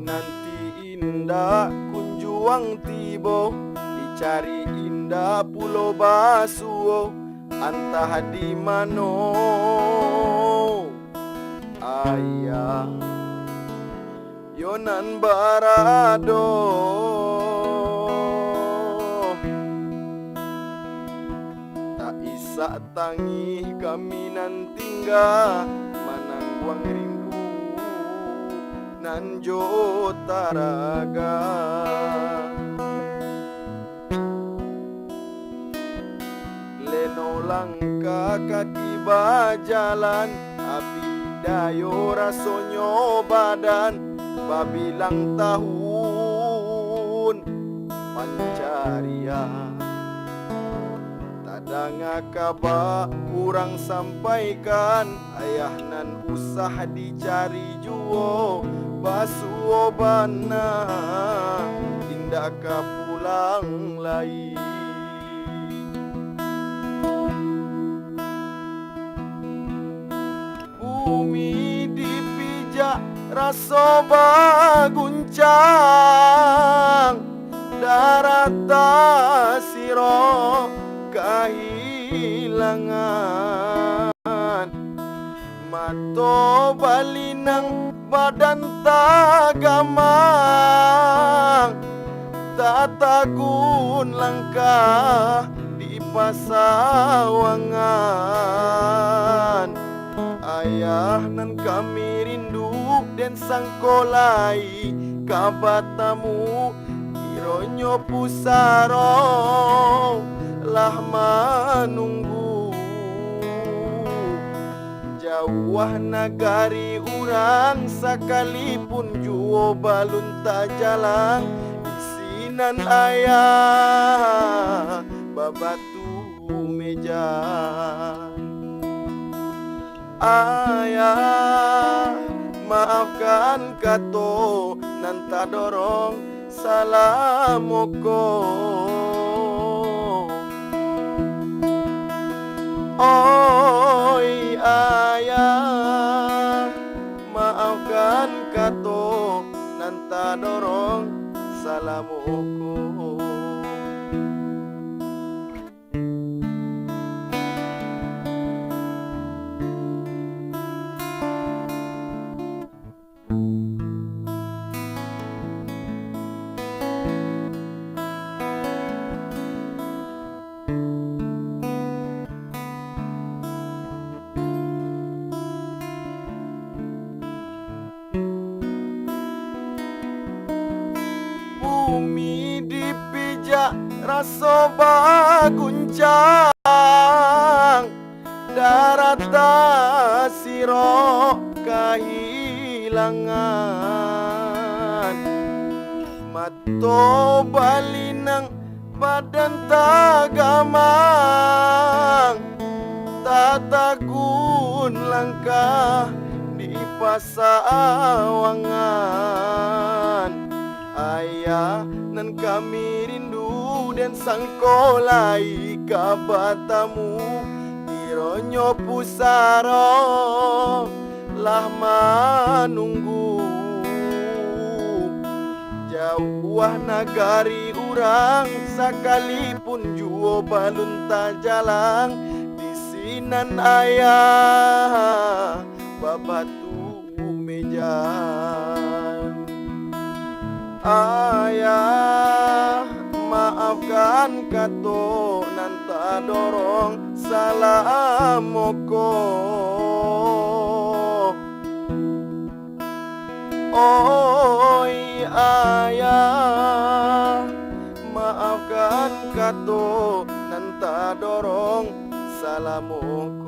nanti indah kunjuang tibo, dicari indah pulau Basuo, antah di mano ayah yonan barado. Tak isa tangi kami nan tinggal manangguang rindu nan jo taraga. Leno langkah kaki bajalan, api dayo rasonyo badan, babilang tahun pancarian. Tadanga kaba kurang sampaikan, ayah nan usah dicari juo, Basuo bana indah ka pulang lagi. Bumi dipijak rasa baguncang, darata siro kehilangan. Mato balinang badan tagamang, tatagun langkah di pasawangan. Ayah nan kami rindu dan sangkolai kabatamu, kironyo pusaro lah manunggu. Jauh nagari urang sekalipun juo balun tak jalan, isinan ayah babatu meja. Ayah maafkan kato nan tak dorong salamoko. Oi ayah maafkan kato nan tak dorong salamoko. Bumi dipijak rasa baguncang, darata siro kehilangan. Mato balinang badan tagamang, tatagun langkah di pasawangan. Ayah nan kami rindu dan sangkolai kabatamu, kironyo pusaro lah manunggu. Jauh nagari urang sekalipun juo balun tak jalan, di sinan ayah babatu meja. Ayah maafkan kato nan tak dorong salamoko. Oi ayah maafkan kato nan tak dorong salamoko.